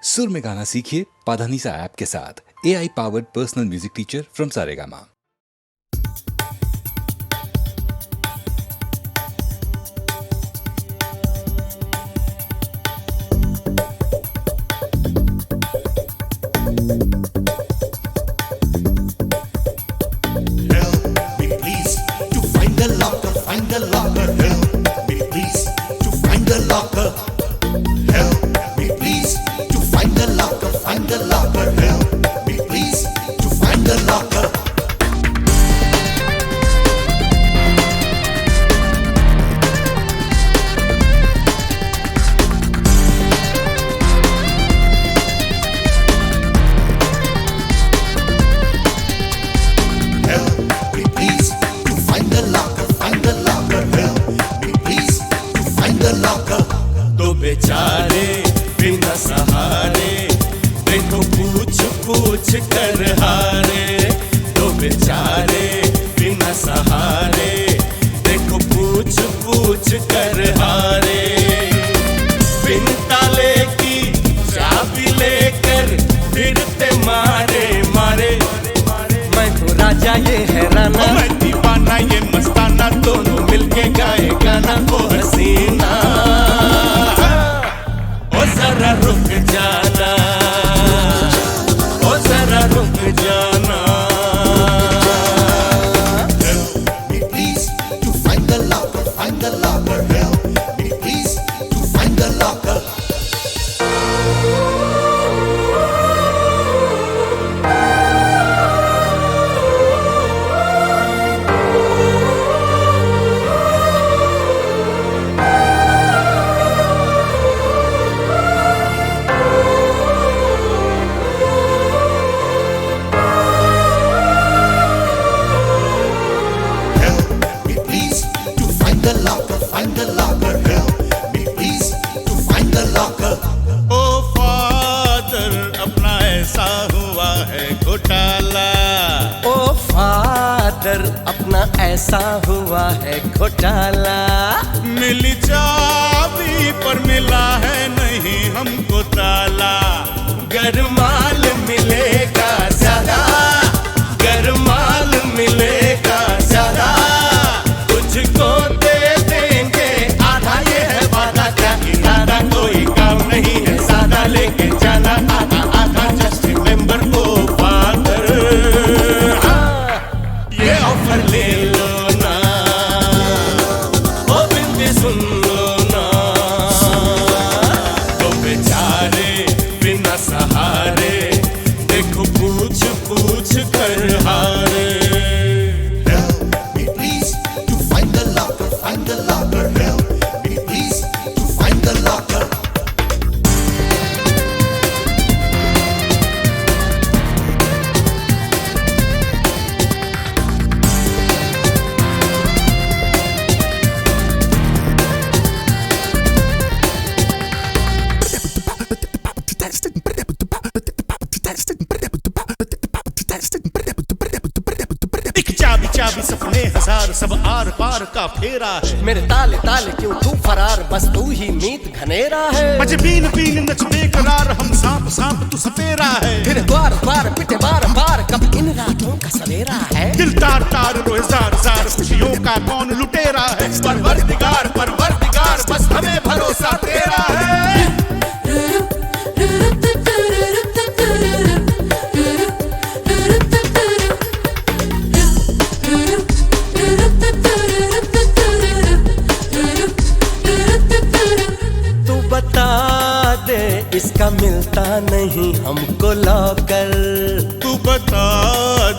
सुर में गाना सीखिए पाधानीसा ऐप के साथ। AI powered personal music teacher from Saregama. बेचारे बिना सहारे देखो पूछ पूछ कर हारे। दो बेचारे बिना सहारे देखो पूछ पूछ कर हारे। बिन ताले की चाबी लेकर फिरते मारे मारे। मैं तो राजा ये है राना, मैं दीवाना ये मस्ताना, दोनों मिलके गाए गाना वो हसीना। जरा रुक जाना, ओ जरा रुक जाना। Help me please to find the locker, find the locker. Help me please to find the locker. Find the locker, help me please to find the locker. ओ फादर अपना ऐसा हुआ है घोटाला। ओ फादर अपना ऐसा हुआ है घोटाला। मिली चाबी पर मिला है नहीं हमको ताला। गरमाल मिलेगा ज्यादा, गरमाल मिलेगा ज्यादा। तुझको दे देंगे आधा, ये है वादा क्या इरादा। कोई काम नहीं है सादा, लेके जाना आधा आधा। जस्ट रिमेंबर ओ फादर, ये ऑफर ले लो ना, ओ बिंदी सुन लो ना। तो बेचारे बिना सहारे देखो पूछ पूछ कर हारे। Help me please to find the locker, find the locker. Help me please to find the locker. चाबी चाबी सपने हजार, सब आर पार का फेरा है। मेरे ताले ताले क्यों तू फरार, बस तू ही मीत घनेरा है। बज बीन बीन नच बेकरार, हम सांप सांप तू सपेरा है। फिर द्वार द्वार पिटे बार बार, कब इन रातों का सवेरा है। दिल तार तार रोए जार जार, खुशियों का कौन लुटेरा है। परवरदिगार परवरदिगार, बस हमें भरोसा तेरा है। इसका मिलता नहीं हमको लॉकर। तू बता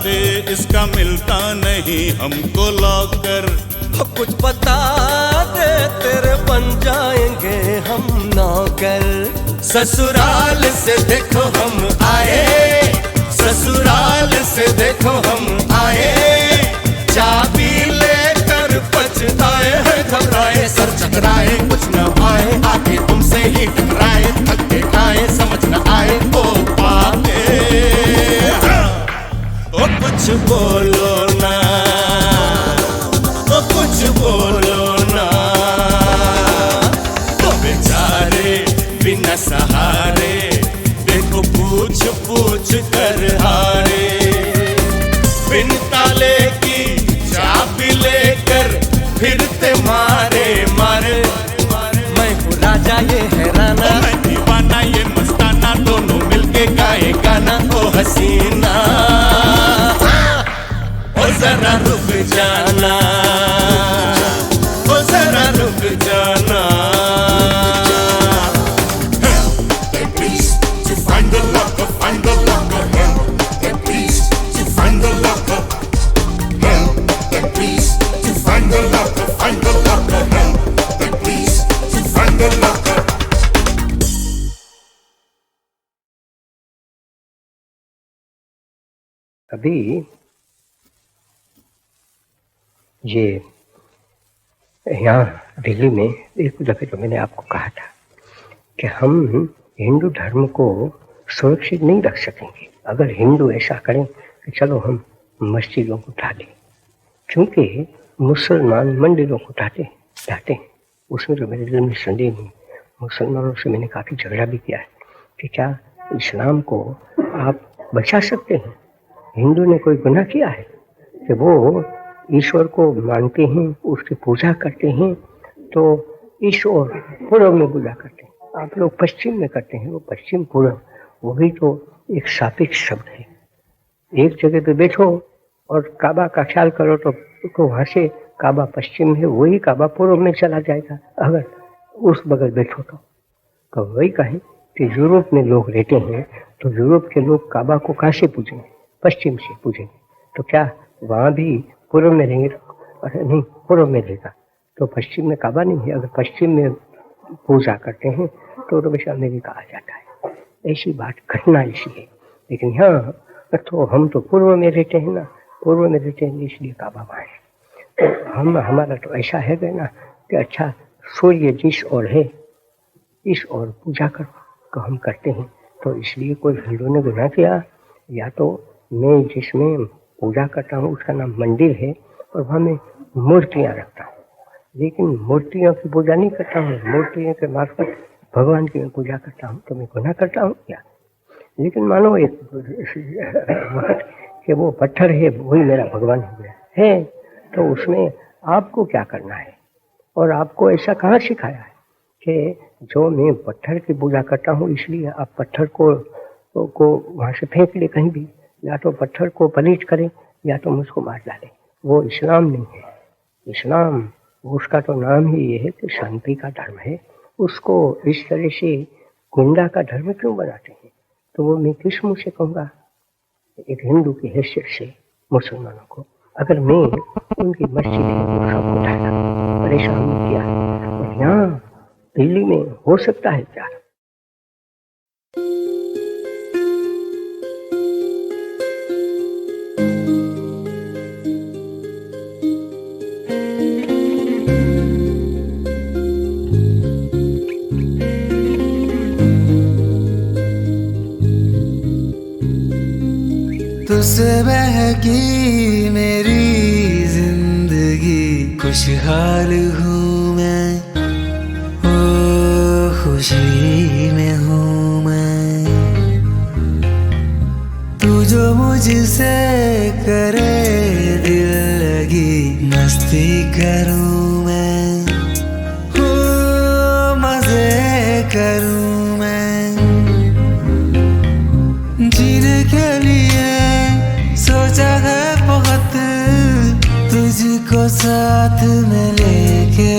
दे इसका मिलता नहीं हमको लॉकर। कुछ बता दे तेरे बन जाएंगे हम नौकर। ससुराल से देखो हम आए, ससुराल से देखो हम आए। चाबी लेकर पछताए हैं घबराए, सर चकराए कुछ न आए। आके तुमसे ही टकराए, थके खाए समझ न आए। ओ बातें ओ कुछ बोलो ना, ओ कुछ बोलो ना। तो बेचारे बिना सहारे अभी ये यहाँ दिल्ली में एक जगह जो मैंने आपको कहा था कि हम हिंदू धर्म को सुरक्षित नहीं रख सकेंगे अगर हिंदू ऐसा करें कि चलो हम मस्जिदों को ढा दें, क्योंकि मुसलमान मंदिरों को ढाते हैं। उसमें तो मेरे दिल में संदेह नहीं। मुसलमानों से मैंने काफ़ी झगड़ा भी किया है कि क्या इस्लाम को आप बचा सकते हैं? हिंदू ने कोई गुनाह किया है कि वो ईश्वर को मानते हैं, उसकी पूजा करते हैं, तो ईश्वर पूर्व में पूजा करते हैं। आप लोग पश्चिम में करते हैं, वो पश्चिम पूर्व, वही तो एक सापेक्ष शब्द है। एक जगह पे बैठो और काबा का ख्याल करो तो वहाँ से काबा पश्चिम है, वही काबा पूर्व में चला जाएगा। अगर उस बगल बैठो तो वही कहें कि यूरोप में लोग रहते हैं तो यूरोप के लोग काबा को कहाँ से पूजेंगे? पश्चिम से पूजेंगे। तो क्या वहाँ भी पूर्व में रहेंगे? अरे नहीं, पूर्व में रहेगा तो पश्चिम में काबा नहीं है। अगर पश्चिम में पूजा करते हैं तो वैसे अमेरिका आ जाता है। ऐसी बात घटना ऐसी है। लेकिन यहाँ तो हम तो पूर्व में रहते हैं ना, पूर्व में रहते हैं इसलिए काबा वहाँ है। तो हमारा तो ऐसा है ना कि अच्छा सूर्य जिस ओर है इस ओर पूजा करो तो हम करते हैं। तो इसलिए कोई हिंदू ने गुनाह किया, या तो मैं जिसमें पूजा करता हूँ उसका नाम मंदिर है और वहाँ मैं मूर्तियाँ रखता हूँ, लेकिन मूर्तियों की पूजा नहीं करता हूँ। मूर्तियों के मार्फत भगवान की मैं पूजा करता हूँ, तो मैं गुनाह करता हूँ क्या? लेकिन मानो एक कि वो पत्थर है वही मेरा भगवान हो गया है, तो उसमें आपको क्या करना है? और आपको ऐसा कहाँ सिखाया है कि जो मैं पत्थर की पूजा करता हूँ इसलिए आप पत्थर को वहाँ से फेंक ले कहीं भी, या तो पत्थर को पलीट करें या तो मुझको मार डालें। वो इस्लाम नहीं है। इस्लाम उसका तो नाम ही ये है कि शांति का धर्म है। उसको इस तरह से गुंडा का धर्म क्यों बनाते हैं? तो वो मैं किस मुँह से कहूँगा एक हिंदू की हैसियत से मुसलमानों को? अगर मैं उनकी मस्जिद है वो सबको ढाला, परेशान किया, और यहाँ दिल्ली में हो सकता है क्या? तुझसे बहकी मेरी जिंदगी, खुशहाल हूँ मैं, ओ खुशी में हूँ मैं। तू जो मुझसे करे दिल लगी, मस्ती करूँ मैं, ओ मजे करूँ मैं। जीने के लिए सोचा है बहुत, तुझको साथ में लेके।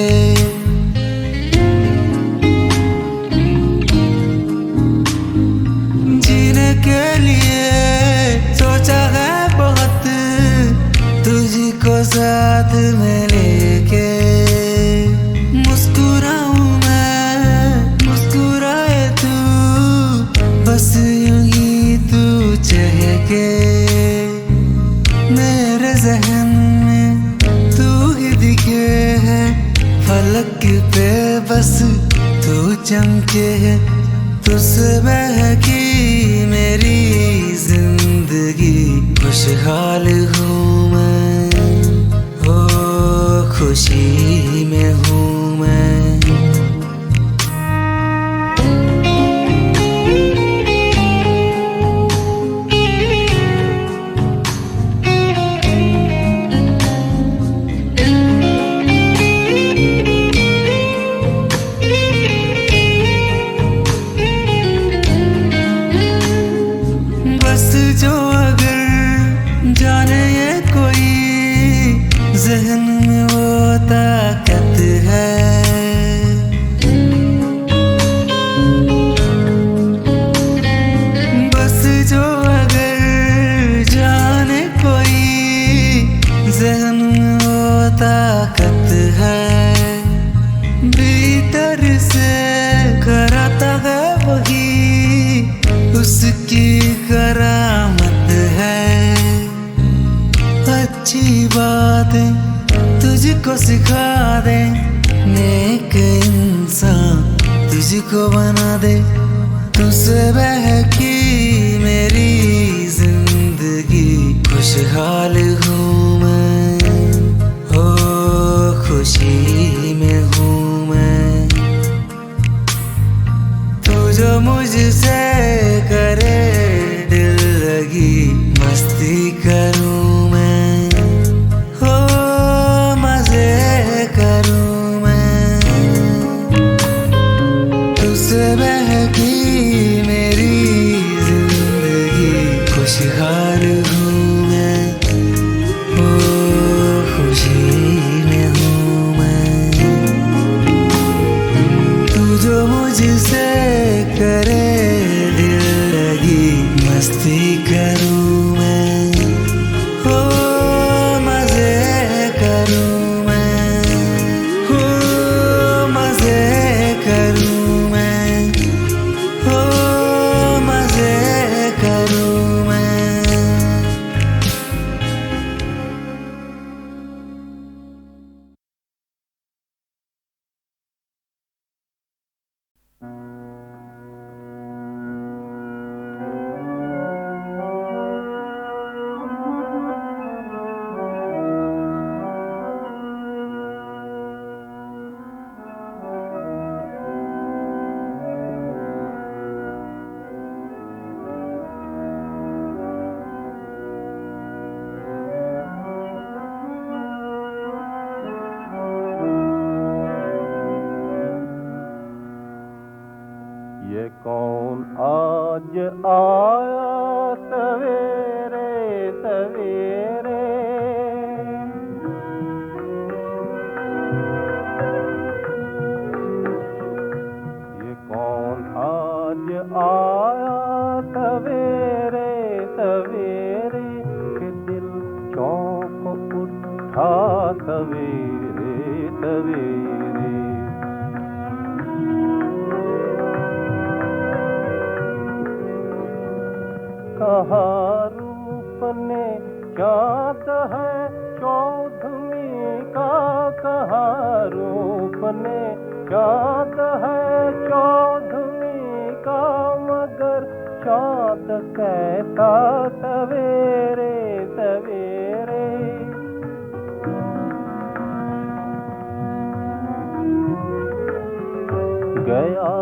जीने के लिए सोचा है बहुत, तुझको साथ में लेके। मुस्कुराऊं मैं, मुस्कुराए तू, बस यूं ही तू चहके। मेरे ज़हन में तू ही दिखे है, फलक पे बस तू चमके है। तुझसे बहकी मेरी जिंदगी, खुशहाल हूँ मैं, ओ खुशी में हूँ मैं। जो अगर जाने ये कोई जहन में होता खुशहाल हूँ मैं, हो खुशी में हूँ मैं। तू जो मुझसे करे दिल लगी मस्ती करूँ मैं, हो मजे करूँ मैं। तुझसे बहकी मेरी जिंदगी, खुशहाल हूँ मैं, ओ खुशी में हूँ मैं। तू जो मुझसे करे दिल लगी मस्ती करूँ मैं, हो मजे करूँ मैं, हो मजे करूँ मैं, हो मजे करूँ मैं। ये कौन आज आया सवेरे सवेरे, ये कौन आज आया सवेरे सवेरे, कि दिल चौंक उठा सवेरे सवेरे। कहाँ रूप ने चाँद है चौधरी का, कहाँ रूप ने चाँद है चौधरी का, मगर चाँद कैसा सवेरे सवेरे। गया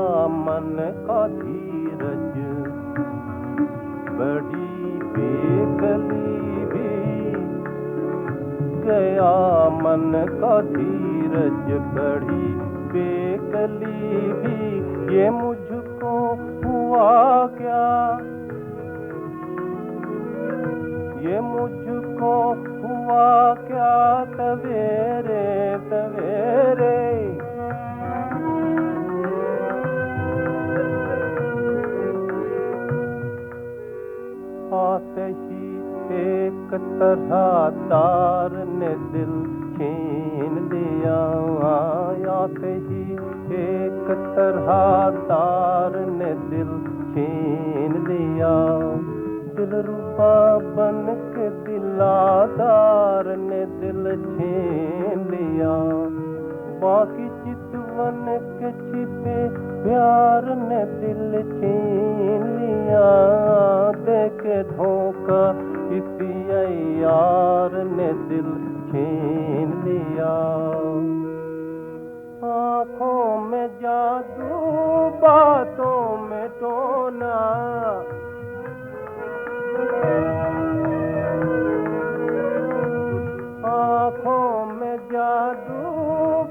मन का धीरज बड़ी बेकली भी, गया मन का धीरज बड़ी बेकली भी। ये मुझको हुआ क्या, ये मुझको हुआ क्या सवेरे सवेरे। आते ही एक तरह तार ने दिल छीन लिया, आते ही एक तरह तार ने दिल छीन लिया। दिलरुबा बन के दिलादार ने दिल छीन लिया, बाकी चितवन के छिपे प्यार ने दिल छीन लिया। देखे धोखा किसी यार ने दिल छीन लिया। आँखों में जादू बातों में टोना, आँखों में जादू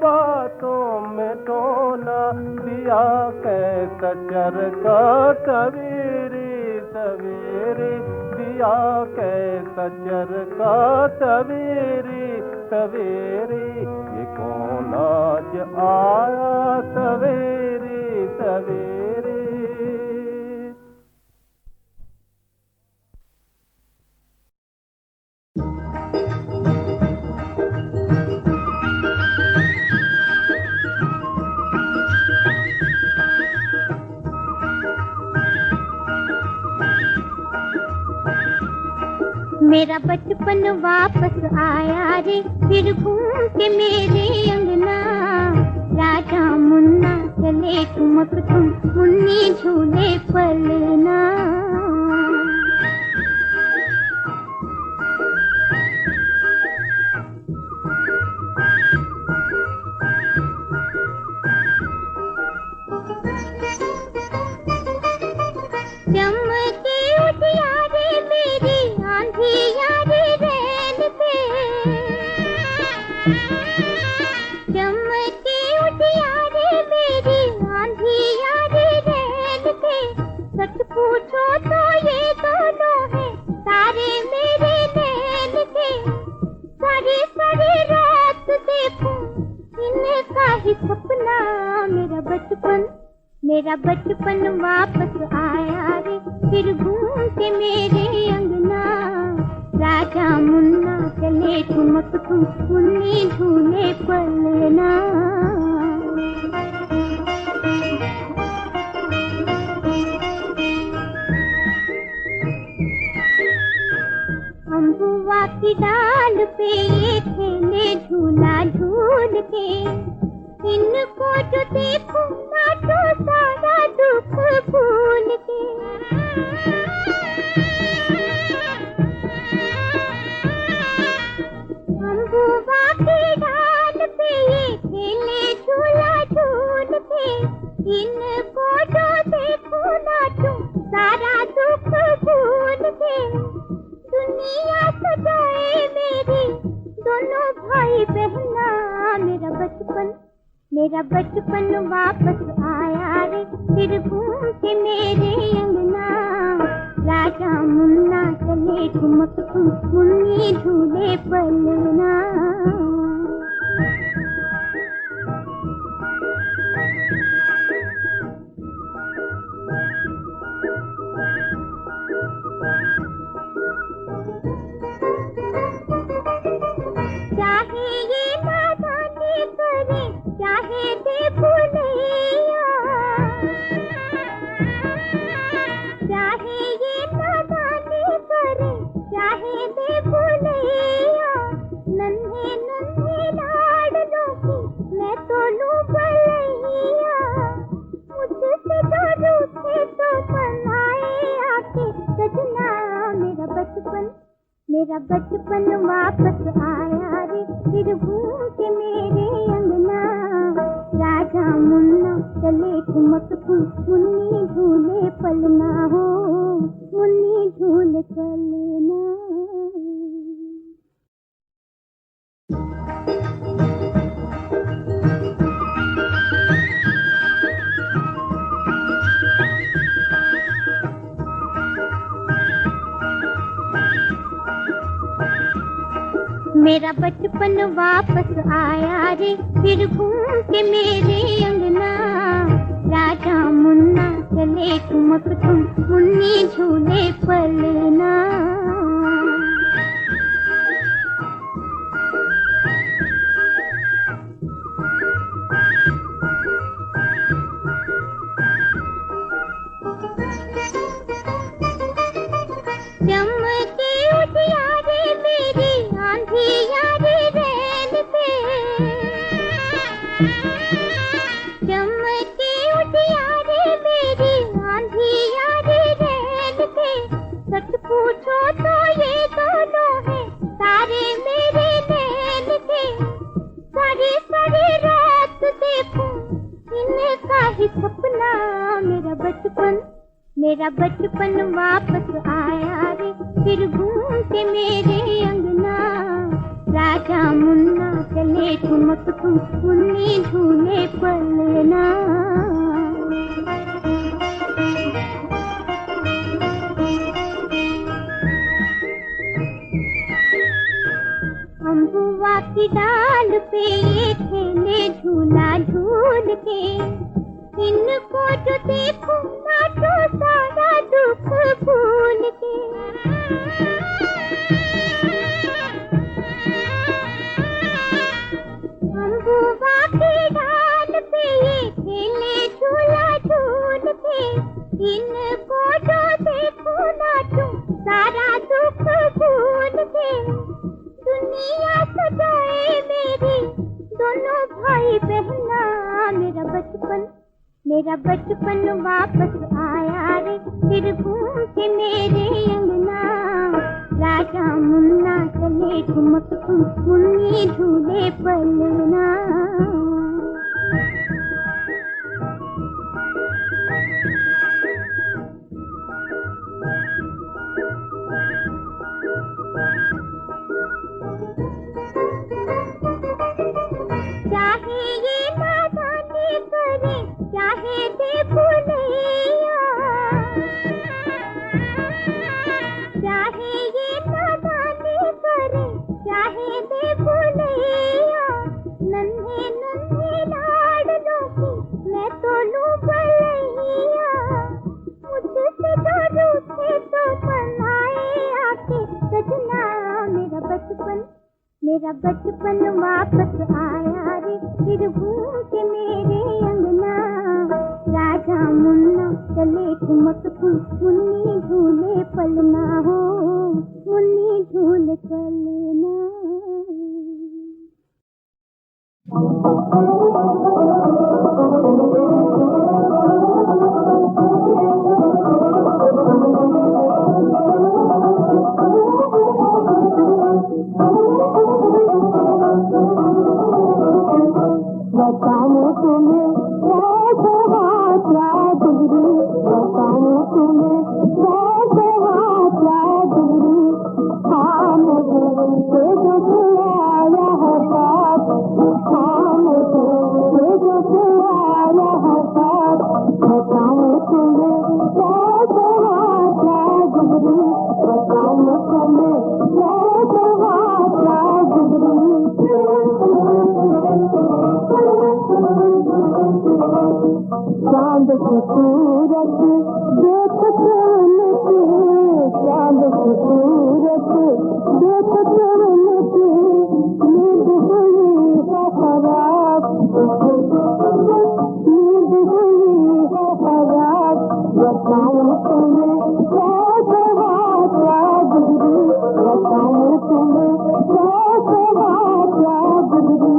बातों में टोना, दिया कैसा चरका सवेरे सवेरे, दिया कैसा चरका सवेरे सवेरे। ये कौन आज आया सवेरे सवेरे। मेरा बचपन वापस आया रे, फिर घूम के मेरे अंगना। राजा मुन्ना चले ठुमक तुम, मुन्नी झूले पलना। चमके उजियारे मेरी आंधी यारी रैन पे, चमके उजियारे मेरी आंधी यारी रैन पे। सच पूछो तो ये दोनों हैं तारे मेरे नैन के। सारी सारी रात देखूं इनका ही सपना। मेरा बचपन वापस आया रे, फिर घूम के मेरे अंगना। राजा मुन्ना चले ठुमक ठुम, मुन्नी झूले पलना। अम्बुआ की डाल पे ये खेले झूला झूल के। इनको जो देखूं नाचो सारा दुख भूल के। अम्बुआ की डाल पे ये खेले झूला झूल के। इनको जो देखूं नाचो सारा दुख भूल के। दुनिया सजाए मेरी दोनों भाई बहना। मेरा बचपन वापस आया रे, फिर घूम के मेरे अंगना। राजा मुन्ना चले ठुमक ठुम, मुन्नी झूले पलना। चाहे ये नादानी करे, चाहे दे भुलैया। चाहे ये नादानी करे, चाहे दे भुलैया। नन्हे नन्हे लाडलों की मैं तो लूं भलैया। मुझसे जो रूठे तो मनाए आके सजना। मेरा बचपन वापस आया रे, फिर घूम के मेरे अंगना। राजा मुन्ना चले ठुमक ठुम, मुन्नी झूले पलना हो, मुन्नी झूले पलना। मेरा बचपन वापस आया रे, फिर घूम के मेरे अंगना। राजा मुन्ना चले ठुमक ठुम, मुन्नी झूले पलना। चमके उजियारे मेरी आंधी यारी रैन पे। चमके उजियारे मेरी आंधी यारी रैन पे। सच पूछो तो ये दोनों हैं तारे मेरे नैन के। सारी सारी रात देखूं इनका ही सपना। मेरा बचपन वापस आया रे, फिर घूम के मेरे अंगना। राजा मुन्ना चले ठुमक ठुम, मुन्नी झूले पलना। अम्बुआ की डाल पे ये खेले झूला झूल के। इनको जो देखूं नाचो सारा दुख भूल के। अम्बुआ की डाल पे ये खेले झूला झूल के। इनको जो देखूं नाचो सारा दुख भूल के। दुनिया सजाए मेरी दोनों भाई बहना। मेरा बचपन वापस आया रे, फिर घूम के मेरे अंगना। राजा मुन्ना चले ठुमक ठुम, मुन्नी झूले पलना। मेरा बचपन वापस आया रे, फिर घूम के मेरे अंगना। राजा मुन्ना चले ठुमक ठुम, मुन्नी झूले पलना हो, मुन्नी झूले पलना। बताऊं तुम्हें कैसे हाथरा गुजरी, बताऊं तुम्हें कैसे हाथरा गुजरी। हाँ मुझे जो आया है बात, हाँ मुझे जो आया है बात। बताऊं तुम्हें कैसे हाथरा गुजरी, बताऊं तुम्हें कैसे हाथरा गुजरी। चांद की सूरत देख के उनकी, चांद की सूरत देख के उनकी, नींद हुई है खराब, नींद हुई है खराब। बताऊं तुम्हें कैसे हाथरा गुजरी, बताऊं तुम्हें कैसे हाथरा गुजरी।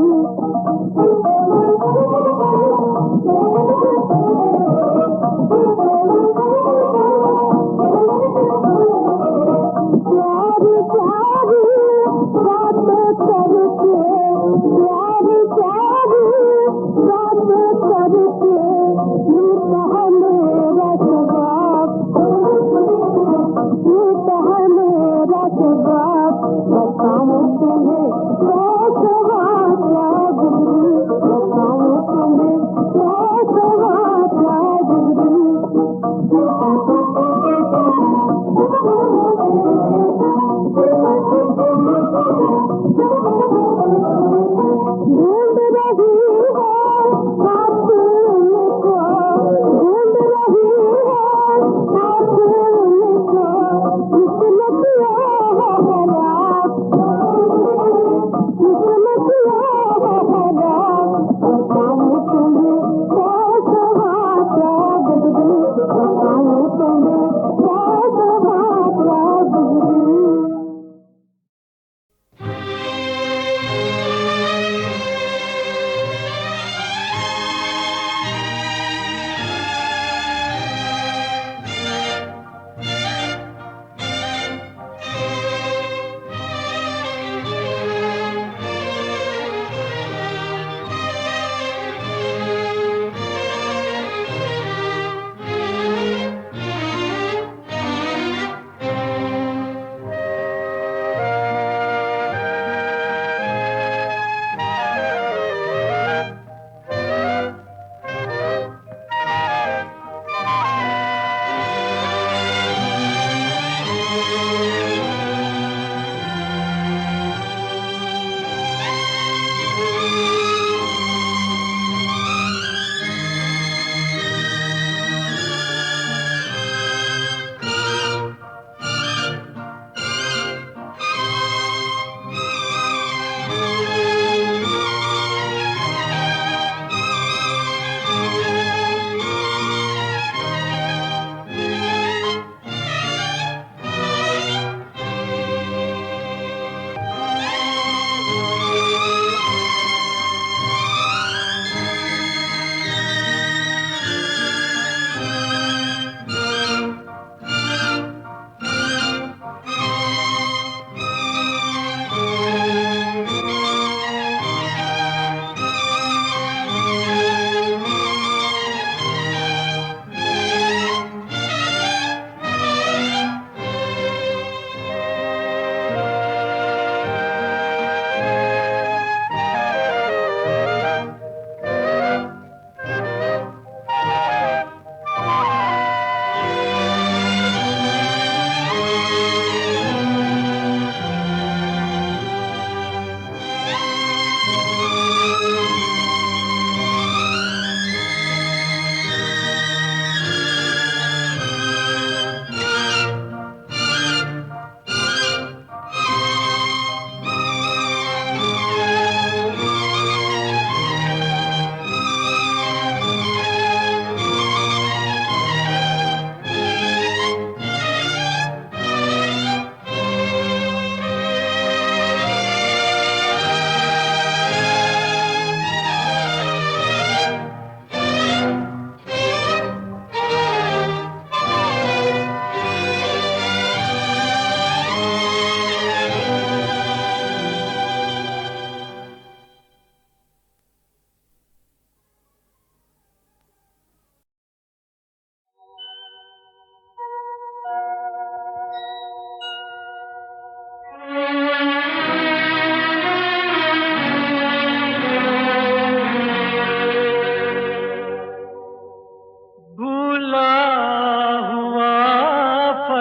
प्यारी प्यारी बातें करके, प्यारी प्यारी बातें करके, लूटा है मेरा शबाब, लूटा है मेरा शबाब। बताऊं तुम्हें कैसे हाथरा गुजरी, बताऊं तुम्हें कैसे हाथरा गुजरी। ढूंढ रही है हाथ उनको, ढूंढ रही है हाथ उनको, किसने किया है खराब, किसने किया है खराब। बताऊं तुम्हें कैसे हाथरा गुजरी, बताऊं तुम्हें कैसे हाथरा गुजरी।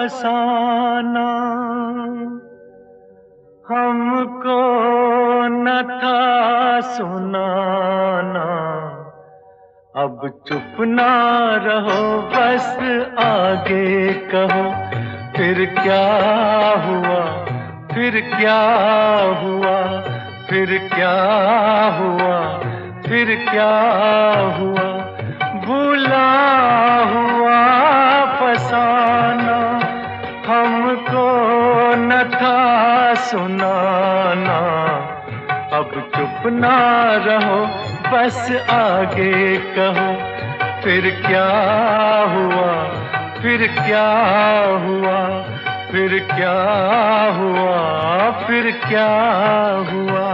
फसाना हमको न था सुनाना। अब चुप ना रहो बस आगे कहो, फिर क्या हुआ, फिर क्या हुआ, फिर क्या हुआ, फिर क्या हुआ। भूला हुआ फसाना हमको न था सुनाना। अब चुप ना रहो बस आगे कहो, फिर क्या हुआ, फिर क्या हुआ, फिर क्या हुआ, फिर क्या हुआ।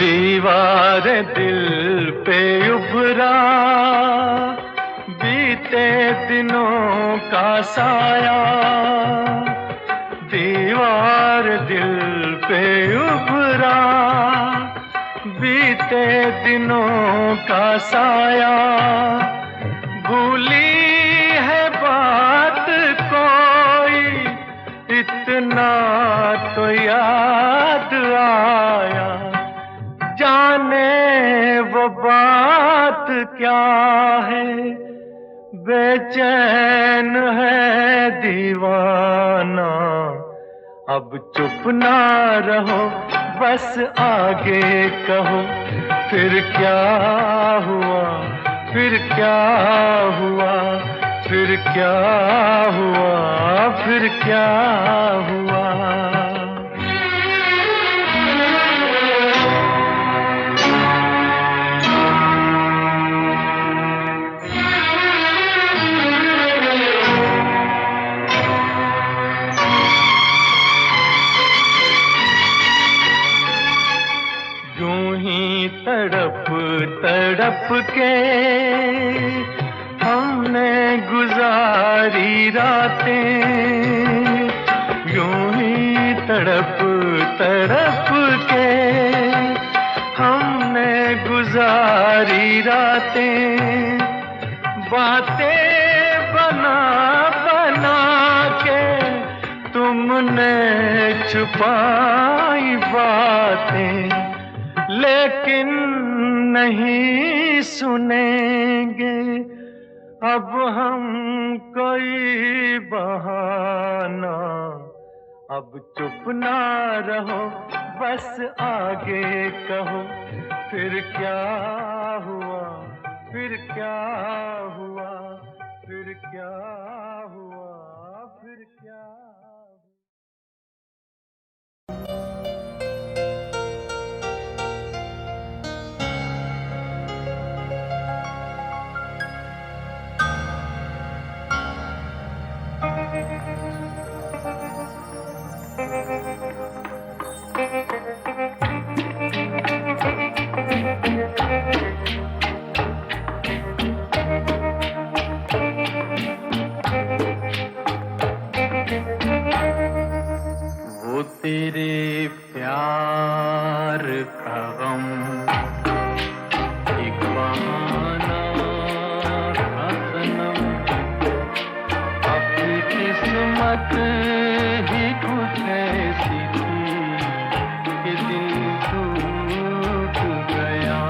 दीवार दिल पे उभरा बीते दिनों का साया। दीवार दिल पे उभरा बीते दिनों का साया। भूली है बात कोई इतना तो याद आया। जाने वो बात क्या है, बेचैन है दीवाना। अब चुप ना रहो बस आगे कहो, फिर क्या हुआ, फिर क्या हुआ, फिर क्या हुआ, फिर क्या हुआ। तड़प तड़प के हमने गुजारी रातें। यूं ही तड़प तड़प के हमने गुजारी रातें। बातें बना बना के तुमने छुपाई बातें। लेकिन नहीं सुनेंगे अब हम कोई बहाना। अब चुप ना रहो बस आगे कहो, फिर क्या हुआ, फिर क्या हुआ, फिर क्या हुआ, फिर क्या हुआ। वो तेरे प्यार का गम एक बहाना था सनम। अपनी किस्मत ही कुछ ऐसी थी कि दिल टूट गया।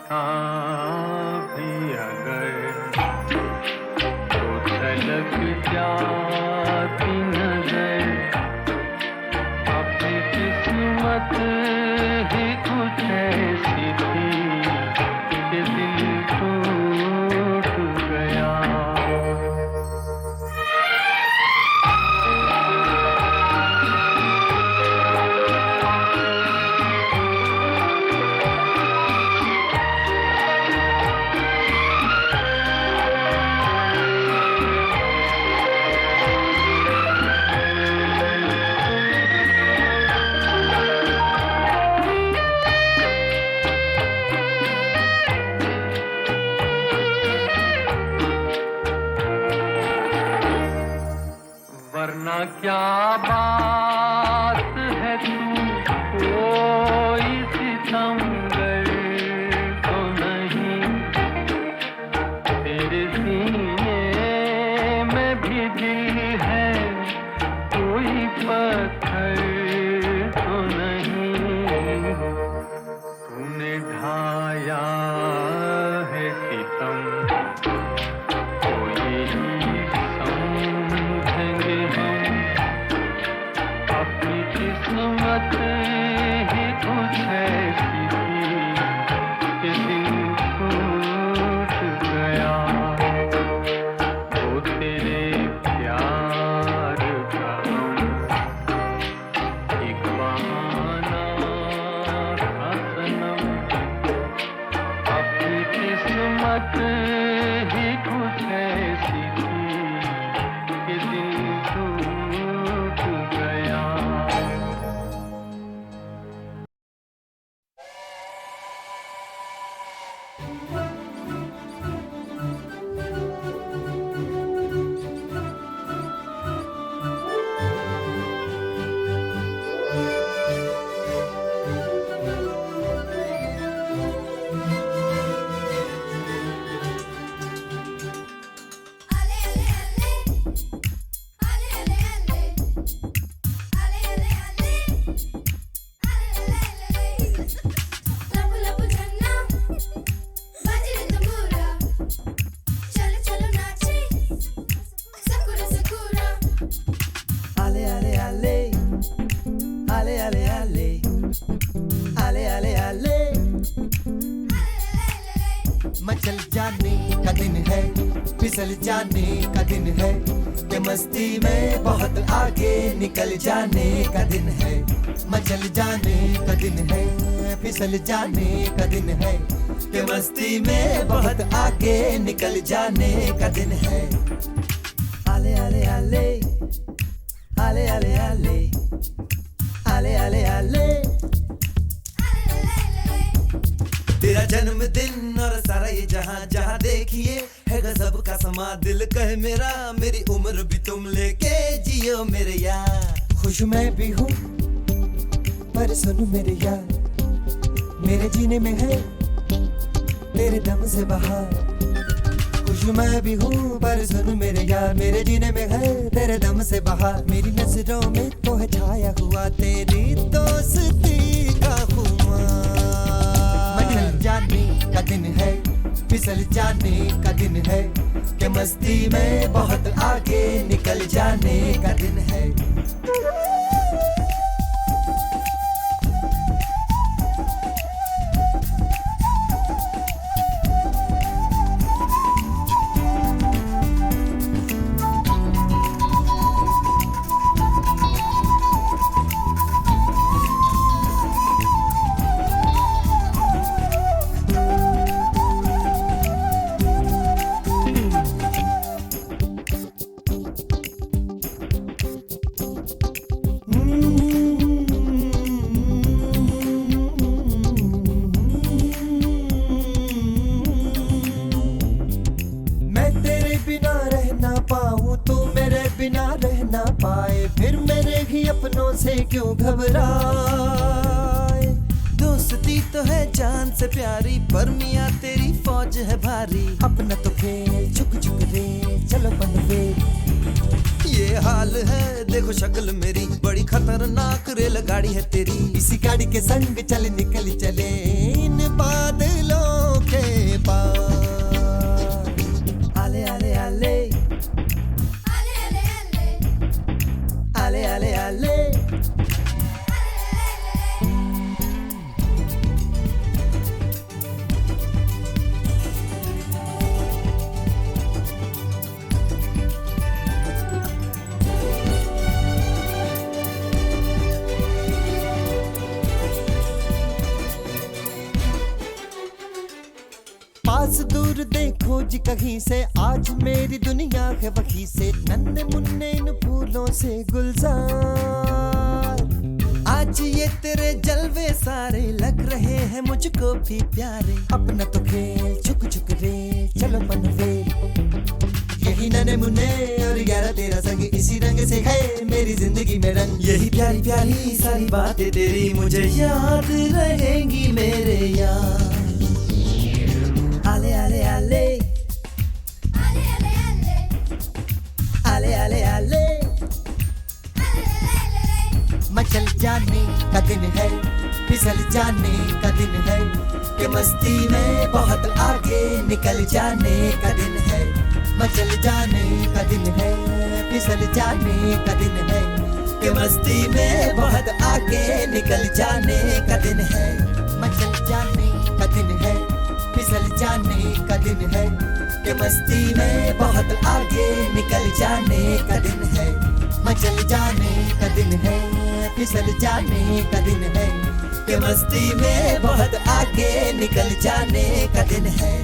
था भी अगर तो झलक जाती नजर, अपनी किस्मत ही कुछ ऐसी थी कि दिल टूट गया। वरना क्या बात है तू कोई सितमगर तो नहीं, तेरे सीने में भी दिल है कोई पत्थर तो नहीं। तूने ढाया है सितम तो यही समझेंगे हम, अपनी किस्मत ही कुछ ऐसी थी कि दिल टूट गया। वो तेरे प्यार का एक बहाना था सनम, अपनी किस्मत ही कुछ ऐसी थी कि दिल टूट गया। मचल जाने का दिन है, फिसल जाने का दिन है, कि मस्ती में बहुत आगे निकल जाने का दिन है। मचल जाने का दिन है, फिसल जाने का दिन है, कि मस्ती में बहुत आगे निकल जाने का दिन है। आले आले आले आले आले आले आले आले आले तेरा जन्मदिन और सारा ये जहां जहां देखिए है गजब का समा। दिल कहे मेरा मेरी उम्र भी तुम लेके जियो मेरे यार। खुश मैं भी हूँ पर सुनो मेरे यार, मेरे जीने में है तेरे दम से बहार। खुश मैं भी हूँ पर सुनो मेरे यार, मेरे जीने में है तेरे दम से बहार। मेरी नजरों में तो है छाया हुआ तेरी दोस्ती का खुमार। मचल जाने का दिन है, फिसल जाने का दिन है, कि मस्ती में बहुत आगे निकल जाने का दिन है। ना पाए फिर मेरे ही अपनों से क्यों घबराए। दोस्ती तो है जान से प्यारी पर मियाँ तेरी फौज है भारी। अपना तो खेल झुक झुक रे चलो बनवे, ये हाल है, देखो शक्ल मेरी बड़ी खतरनाक रेलगाड़ी है तेरी। इसी गाड़ी के संग चल निकल चले इन बादलों के पार। आले आले आले आले आले आले पास दूर देखो जी कहीं से, आज मेरी दुनिया है वहीं से, नन्हे मुन्ने इन फूलों से गुलजार। आज ये तेरे जलवे सारे लग रहे हैं मुझको भी प्यारे। अपना तो खेल छुक छुक रे चलो मनवे, यही नन्हे मुन्ने और 11 तेरा संग, इसी रंग से है मेरी जिंदगी में रंग। यही प्यारी प्यारी सारी बातें तेरी मुझे याद रहेंगी मेरे यार। आले आले आले आले आले आले मचल जाने का दिन है, फिसल जाने का दिन है, कि मस्ती में बहुत आगे निकल जाने का दिन है। मचल जाने का दिन है, फिसल जाने का दिन है, कि मस्ती में बहुत आगे निकल जाने का दिन है। मचल जाने का दिन है, फिसल जाने का दिन है, कि मस्ती में बहुत आगे निकल जाने का दिन है। मचल जाने का दिन है, फिसल जाने का दिन है, कि मस्ती में बहुत आगे निकल जाने का दिन है।